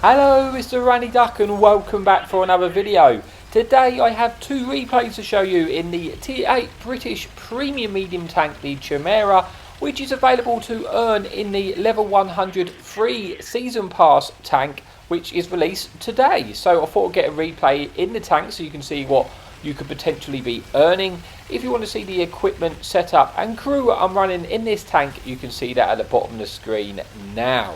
Hello, Mr. Randy Duck, and welcome back for another video. Today I have two replays to show you in the Tier 8 British Premium Medium Tank, the Chimera, which is available to earn in the Level 100 free Season Pass tank, which is released today. So I thought I'd get a replay in the tank so you can see what you could potentially be earning. If you want to see the equipment, setup and crew I'm running in this tank, you can see that at the bottom of the screen now.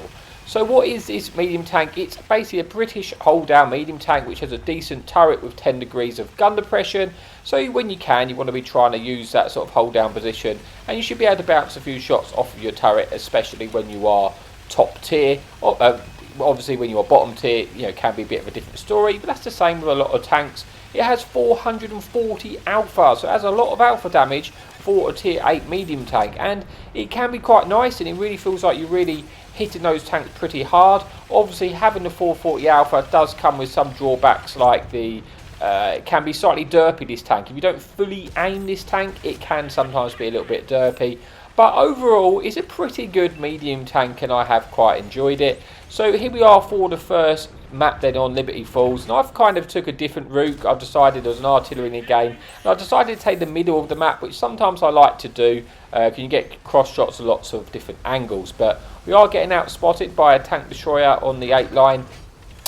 So what is this medium tank? It's basically a British hold down medium tank which has a decent turret with 10 degrees of gun depression. So when you want to be trying to use that sort of hold down position, and you should be able to bounce a few shots off of your turret, especially when you are top tier. Obviously when you are bottom tier, you know, can be a bit of a different story, but that's the same with a lot of tanks. It has 440 alpha, so it has a lot of alpha damage for a tier 8 medium tank, and it can be quite nice, and it really feels like you're really hitting those tanks pretty hard. Obviously having the 440 alpha does come with some drawbacks, like the it can be slightly derpy, this tank. If you don't fully aim this tank, it can sometimes be a little bit derpy, but overall it's a pretty good medium tank and I have quite enjoyed it. So here we are for the first map then on Liberty Falls, and I've kind of took a different route. I've decided there's an artillery in the game, and I decided to take the middle of the map, which sometimes I like to do because you get cross shots at lots of different angles. But we are getting out spotted by a tank destroyer on the 8 line,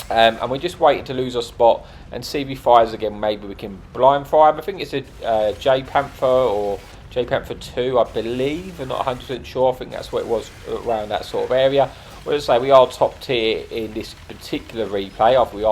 and we're just waiting to lose our spot and see if he fires again. Maybe we can blind fire him. I think it's a J Panther or J Panther 2, I believe. I'm not 100% sure. I think that's what it was, around that sort of area. Well, as I say, we are top tier in this particular replay. We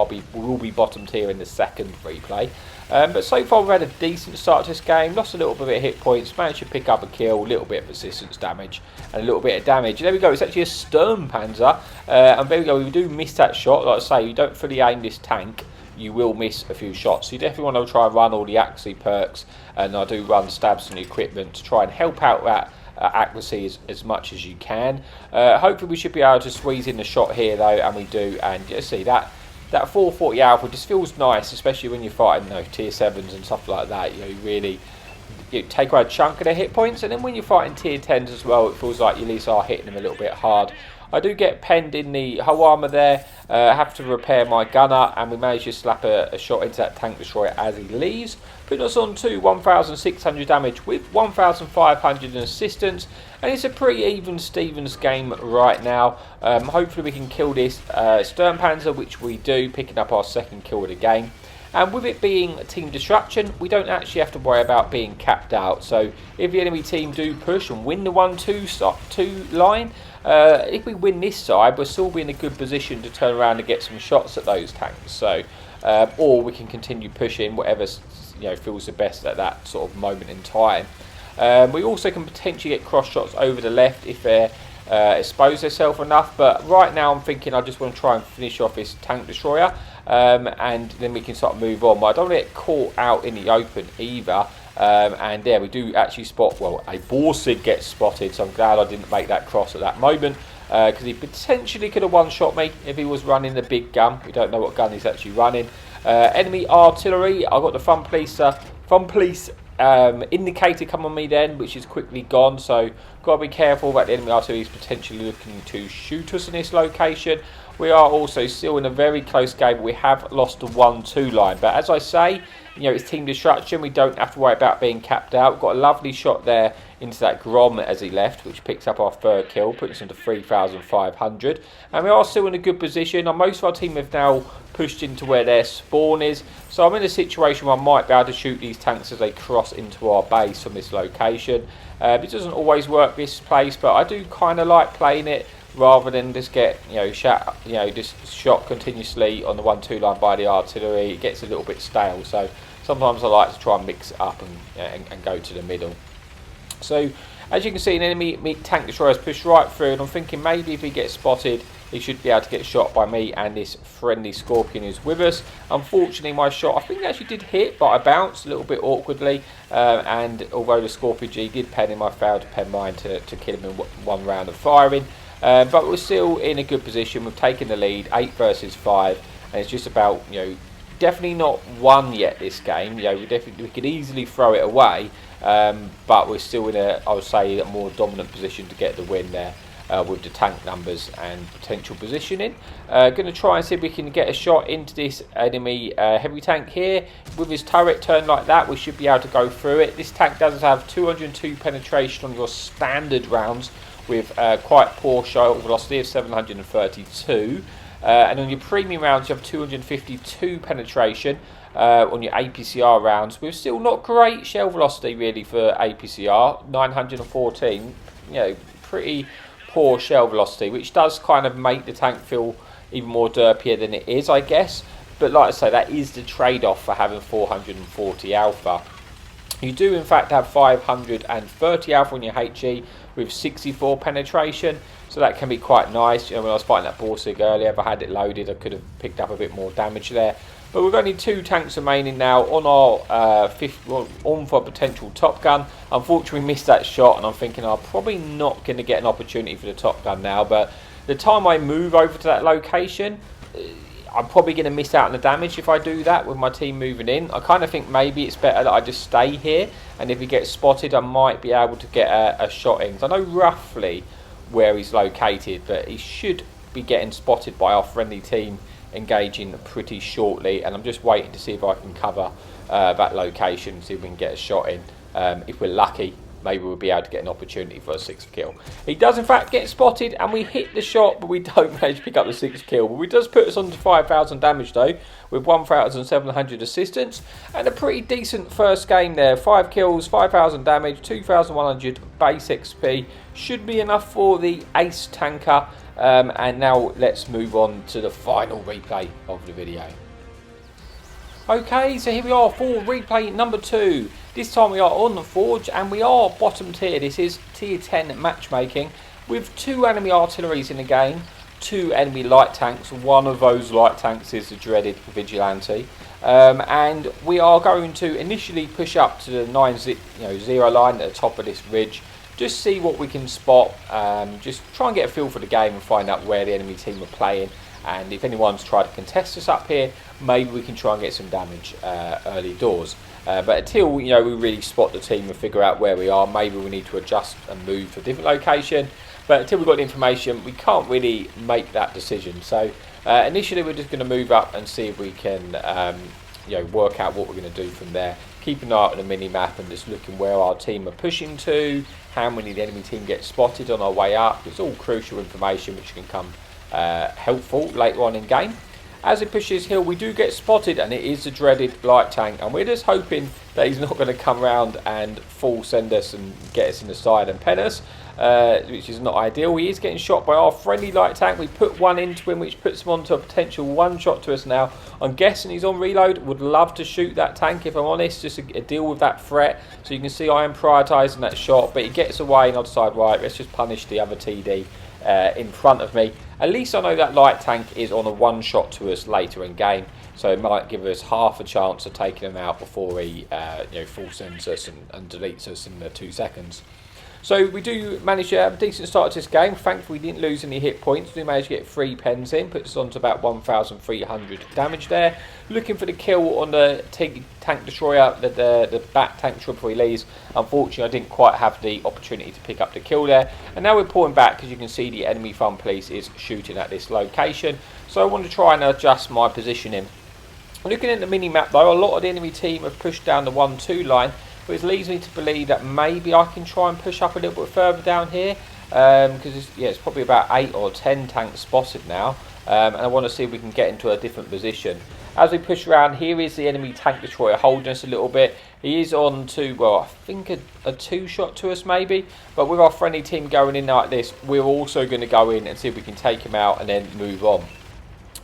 will be bottom tier in the second replay. But so far we've had a decent start to this game. Lost a little bit of hit points, managed to pick up a kill, a little bit of resistance damage, and a little bit of damage. And there we go, it's actually a Sturmpanzer. And there we go, we do miss that shot. Like I say, you don't fully aim this tank, you will miss a few shots. So you definitely want to try and run all the accuracy perks. And I do run stabs on the equipment to try and help out that accuracy as much as you can. Hopefully we should be able to squeeze in the shot here though, and we do. And you see that 440 alpha just feels nice, especially when you're fighting tier 7s and stuff like that. You really take away a chunk of their hit points, and then when you're fighting tier 10s as well, it feels like you at least are hitting them a little bit hard. I do get penned in the hull armour there. I have to repair my gunner, and we managed to slap a shot into that tank destroyer as he leaves, putting us on to 1,600 damage with 1,500 in assistance, and it's a pretty even Stevens game right now. Hopefully we can kill this Sturmpanzer, which we do, picking up our second kill of the game. And with it being team destruction, we don't actually have to worry about being capped out. So if the enemy team do push and win the 1-2 line, if we win this side, we'll still be in a good position to turn around and get some shots at those tanks. So, or we can continue pushing, whatever feels the best at that sort of moment in time. We also can potentially get cross shots over the left if they expose themselves enough. But right now, I'm thinking I just want to try and finish off this tank destroyer, and then we can sort of move on. But I don't want to get caught out in the open either. And there we do actually spot, well, a Borsig gets spotted, so I'm glad I didn't make that cross at that moment, because he potentially could have one-shot me if he was running the big gun. We don't know what gun he's actually running. Enemy artillery, I got the front police indicator come on me then, which is quickly gone, so got to be careful that the enemy artillery is potentially looking to shoot us in this location. We are also still in a very close game. We have lost the 1-2 line, but as I say, it's team destruction. We don't have to worry about being capped out. We've got a lovely shot there into that Grom as he left, which picks up our third kill, puts us into 3,500. And we are still in a good position. Most of our team have now pushed into where their spawn is. So I'm in a situation where I might be able to shoot these tanks as they cross into our base from this location. It doesn't always work this place, but I do kind of like playing it rather than just get just shot continuously on the 1-2 line by the artillery. It gets a little bit stale, so sometimes I like to try and mix it up and go to the middle. So as you can see, an enemy tank destroyer has pushed right through, and I'm thinking maybe if he gets spotted, he should be able to get shot by me and this friendly Scorpion who's with us. Unfortunately, my shot, I think it actually did hit, but I bounced a little bit awkwardly, and although the Scorpion G did pen him, I failed to pen mine to kill him in one round of firing. But we're still in a good position. We've taken the lead, 8 versus 5, and it's just about, definitely not won yet this game. We could easily throw it away, but we're still in I would say, a more dominant position to get the win there. with the tank numbers and potential positioning. Going to try and see if we can get a shot into this enemy heavy tank here. With his turret turned like that, we should be able to go through it. This tank does have 202 penetration on your standard rounds, with quite poor shoulder velocity of 732. And on your premium rounds, you have 252 penetration on your APCR rounds, with still not great shell velocity really for APCR, 914. You know, pretty poor shell velocity, which does kind of make the tank feel even more derpier than it is, I guess. But like I say, that is the trade-off for having 440 alpha. You do in fact have 530 alpha on your HE with 64 penetration, so that can be quite nice. You know, when I was fighting that Borsig earlier, if I had it loaded, I could have picked up a bit more damage there. But we've only 2 tanks remaining now on our on for potential Top Gun. Unfortunately, we missed that shot, and I'm thinking I'm probably not going to get an opportunity for the Top Gun now. But the time I move over to that location, I'm probably going to miss out on the damage if I do that with my team moving in. I kind of think maybe it's better that I just stay here, and if he gets spotted, I might be able to get a shot in. 'Cause I know roughly where he's located, but he should be getting spotted by our friendly team engaging pretty shortly, and I'm just waiting to see if I can cover that location, see if we can get a shot in. If we're lucky, maybe we'll be able to get an opportunity for a 6th kill. He does in fact get spotted, and we hit the shot, but we don't manage to pick up the 6th kill. But it does put us on to 5,000 damage though, with 1,700 assistance, and a pretty decent first game there. 5 kills, 5,000 damage, 2,100 base XP. Should be enough for the ace tanker. And now let's move on to the final replay of the video. Okay, so here we are for replay number 2. This time we are on the Forge, and we are bottom tier. This is tier 10 matchmaking, with 2 enemy artilleries in the game, 2 enemy light tanks. One of those light tanks is the dreaded Vigilante. And we are going to initially push up to the 9-0 line at the top of this ridge. Just see what we can spot, just try and get a feel for the game and find out where the enemy team are playing. And if anyone's tried to contest us up here, maybe we can try and get some damage early doors. But until we really spot the team and figure out where we are, maybe we need to adjust and move to a different location. But until we've got the information, we can't really make that decision. So initially we're just going to move up and see if we can work out what we're going to do from there. Keep an eye on the mini-map and just looking where our team are pushing to, how many the enemy team get spotted on our way up. It's all crucial information which can come helpful later on in game. As it pushes hill, we do get spotted, and it is the dreaded light tank, and we're just hoping that he's not going to come around and full send us and get us in the side and pen us, which is not ideal. He is getting shot by our friendly light tank. We put one into him, which puts him onto a potential one shot to us now. I'm guessing he's on reload. Would love to shoot that tank, if I'm honest, just to deal with that threat. So you can see I am prioritising that shot, but he gets away and I'll decide, right, let's just punish the other TD in front of me. At least I know that light tank is on a one shot to us later in game, so it might give us half a chance of taking him out before he full sends us and deletes us in the 2 seconds. So we do manage to have a decent start to this game. Thankfully we didn't lose any hit points. We managed to get 3 pens in, puts us on to about 1,300 damage there. Looking for the kill on the tank destroyer, the bat tank triple release. Unfortunately I didn't quite have the opportunity to pick up the kill there. And now we're pulling back because you can see the enemy fun police is shooting at this location. So I want to try and adjust my positioning. Looking at the mini-map though, a lot of the enemy team have pushed down the 1-2 line, which leads me to believe that maybe I can try and push up a little bit further down here, because it's probably about 8 or 10 tanks spotted now, and I want to see if we can get into a different position. As we push around, here is the enemy tank destroyer holding us a little bit. He is on to, well, I think a 2 shot to us maybe, but with our friendly team going in like this, we're also going to go in and see if we can take him out and then move on.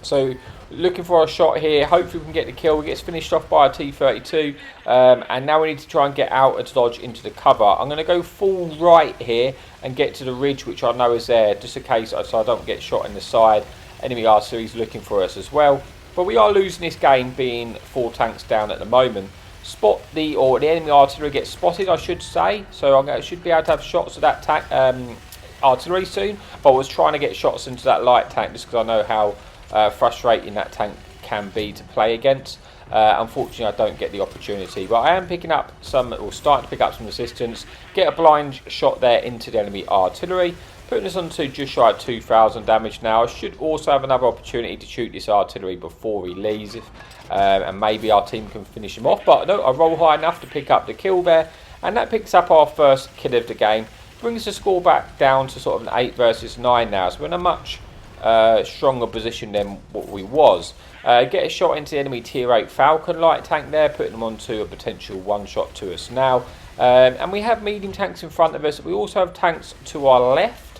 So looking for a shot here, hopefully we can get the kill. It gets finished off by a T-32, and now we need to try and get out and dodge into the cover. I'm going to go full right here and get to the ridge, which I know is there, just in case so I don't get shot in the side. Enemy artillery is looking for us as well. But we are losing this game, being 4 tanks down at the moment. The enemy artillery gets spotted, I should say, so I should be able to have shots of that tank artillery soon. But I was trying to get shots into that light tank just because I know how frustrating that tank can be to play against. Unfortunately I don't get the opportunity, but I am picking up some, or starting to pick up some resistance. Get a blind shot there into the enemy artillery. putting us on to just shy of 2,000 damage now. I should also have another opportunity to shoot this artillery before he leaves, and maybe our team can finish him off. But no, I roll high enough to pick up the kill there, and that picks up our first kill of the game. Brings the score back down to sort of an 8 versus 9 now, so we're in a much stronger position than what we was. Get a shot into the enemy tier 8 Falcon light tank there, putting them onto a potential one shot to us now. And we have medium tanks in front of us. We also have tanks to our left,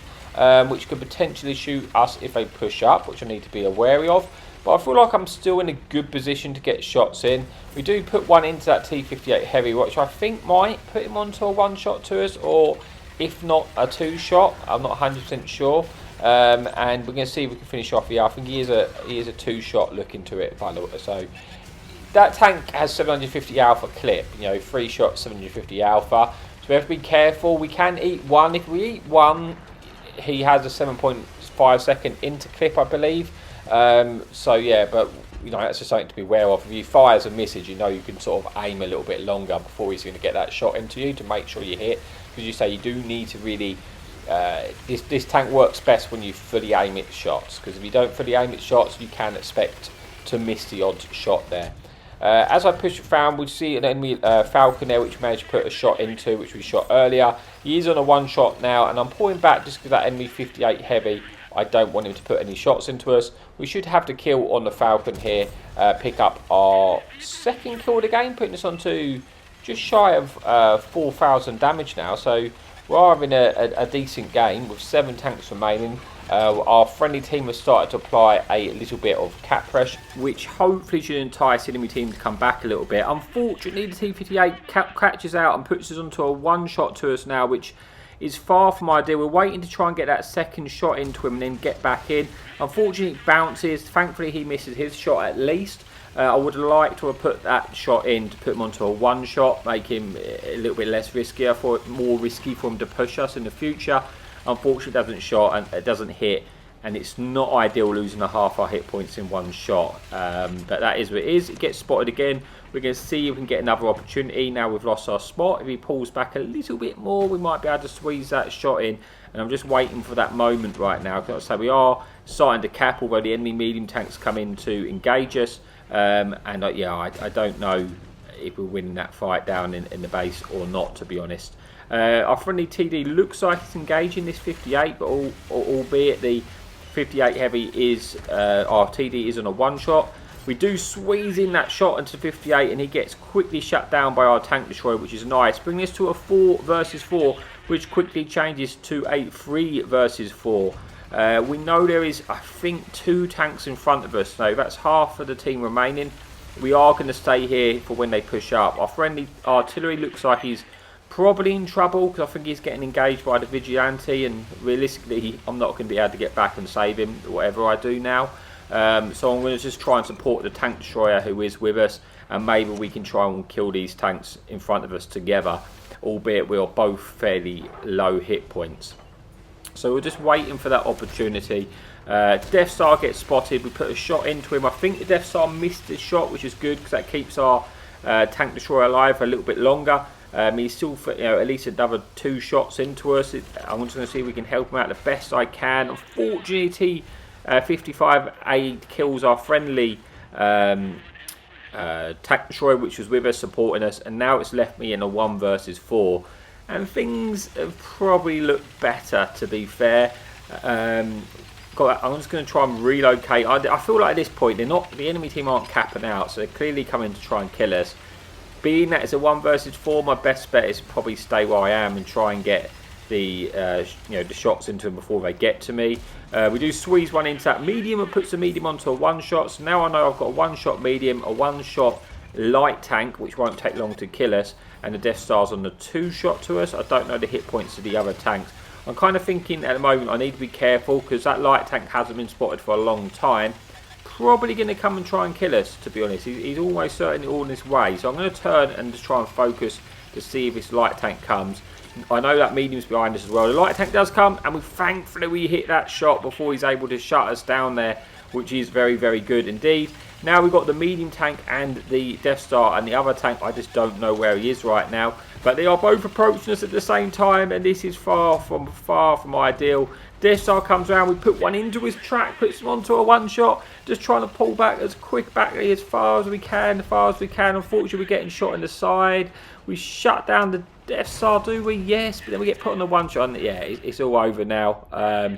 which could potentially shoot us if they push up, which I need to be wary of. But I feel like I'm still in a good position to get shots in. We do put one into that T-58 Heavy, which I think might put him onto a one shot to us, or if not a two shot. I'm not 100% sure. And we're going to see if we can finish off here. I think he is a two shot look into it, by the way. So that tank has 750 alpha clip, 3 shots, 750 alpha. So we have to be careful. We can eat one. If we eat one, he has a 7.5 second inter clip, I believe. So yeah, but that's just something to be aware of. If you fires and misses, you can sort of aim a little bit longer before he's going to get that shot into you to make sure you hit. Because you say you do need to really. This tank works best when you fully aim its shots, because if you don't fully aim its shots, you can expect to miss the odd shot there. As I push it down, we see an enemy Falcon there, which we managed to put a shot into, which we shot earlier. He is on a one shot now, and I'm pulling back just because that enemy 58 Heavy, I don't want him to put any shots into us. We should have the kill on the Falcon here, pick up our second kill of the game, putting us on to just shy of 4,000 damage now. So we are having a decent game with 7 tanks remaining. Our friendly team has started to apply a little bit of cap pressure, which hopefully should entice the enemy team to come back a little bit. Unfortunately, the T-58 catches out and puts us onto a one shot to us now, which is far from ideal. We're waiting to try and get that second shot into him and then get back in. Unfortunately, it bounces. Thankfully, he misses his shot at least. I would like to have put that shot in to put him onto a one shot, make him a little bit less riskier, more risky for him to push us in the future. Unfortunately, it doesn't shot and it doesn't hit, and it's not ideal losing a half our hit points in one shot. But that is what it is. It gets spotted again. We're going to see if we can get another opportunity. Now we've lost our spot. If he pulls back a little bit more, we might be able to squeeze that shot in. And I'm just waiting for that moment right now. Because I say we are starting to cap, although the enemy medium tanks come in to engage us. I don't know if we're winning that fight down in the base or not, to be honest. Our friendly TD looks like it's engaging this 58, but albeit the 58 Heavy is our TD is on a one shot. We do squeeze in that shot into 58, and he gets quickly shut down by our tank destroyer, which is nice. Bringing this to a 4 versus 4, which quickly changes to a 3 versus 4. We know there is, I think, 2 tanks in front of us, so that's half of the team remaining. We are going to stay here for when they push up. Our friendly artillery looks like he's probably in trouble, because I think he's getting engaged by the Vigilante, and realistically, I'm not going to be able to get back and save him, whatever I do now. So I'm going to just try and support the tank destroyer who is with us, and maybe we can try and kill these tanks in front of us together, albeit we are both fairly low hit points. So we're just waiting for that opportunity. Death Star gets spotted. We put a shot into him. I think the Death Star missed his shot, which is good because that keeps our tank destroyer alive for a little bit longer. He's still at least another 2 shots into us. I'm just going to see if we can help him out the best I can. Unfortunately, T-55A kills our friendly tank destroyer, which was with us, supporting us, and now it's left me in a 1 versus 4. And things have probably looked better, to be fair. I'm just going to try and relocate. I feel like at this point, the enemy team aren't capping out, so they're clearly coming to try and kill us. Being that it's a 1 versus 4, my best bet is probably stay where I am and try and get the the shots into them before they get to me. We do squeeze one into that medium and puts the medium onto a one shot. So now I know I've got a one shot medium, a one shot light tank, which won't take long to kill us, and the Death Star's on the 2 shot to us. I don't know the hit points of the other tanks. I'm kind of thinking at the moment I need to be careful, because that light tank hasn't been spotted for a long time. Probably going to come and try and kill us, to be honest. He's almost certainly all in this way. So I'm going to turn and just try and focus to see if this light tank comes. I know that medium's behind us as well. The light tank does come, and thankfully we hit that shot before he's able to shut us down there, which is very, very good indeed. Now we've got the medium tank and the Death Star, and the other tank, I just don't know where he is right now. But they are both approaching us at the same time, and this is far from ideal. Death Star comes around, we put one into his track, puts him onto a one-shot, just trying to pull back as far as we can. Unfortunately, we're getting shot in the side. We shut down the Death Star, do we? Yes, but then we get put on the one-shot, and yeah, it's all over now.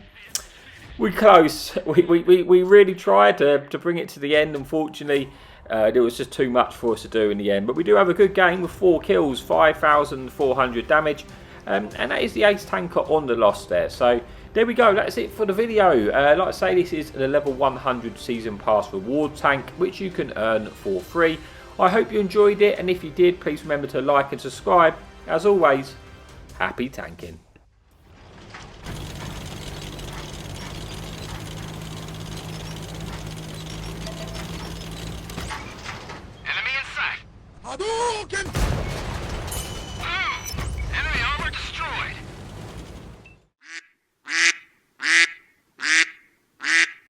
We're close. We really tried to bring it to the end. Unfortunately, it was just too much for us to do in the end. But we do have a good game with 4 kills, 5,400 damage. And that is the ace tanker on the loss there. So there we go. That's it for the video. Like I say, this is the level 100 season pass reward tank, which you can earn for free. I hope you enjoyed it. And if you did, please remember to like and subscribe. As always, happy tanking. Hadouken!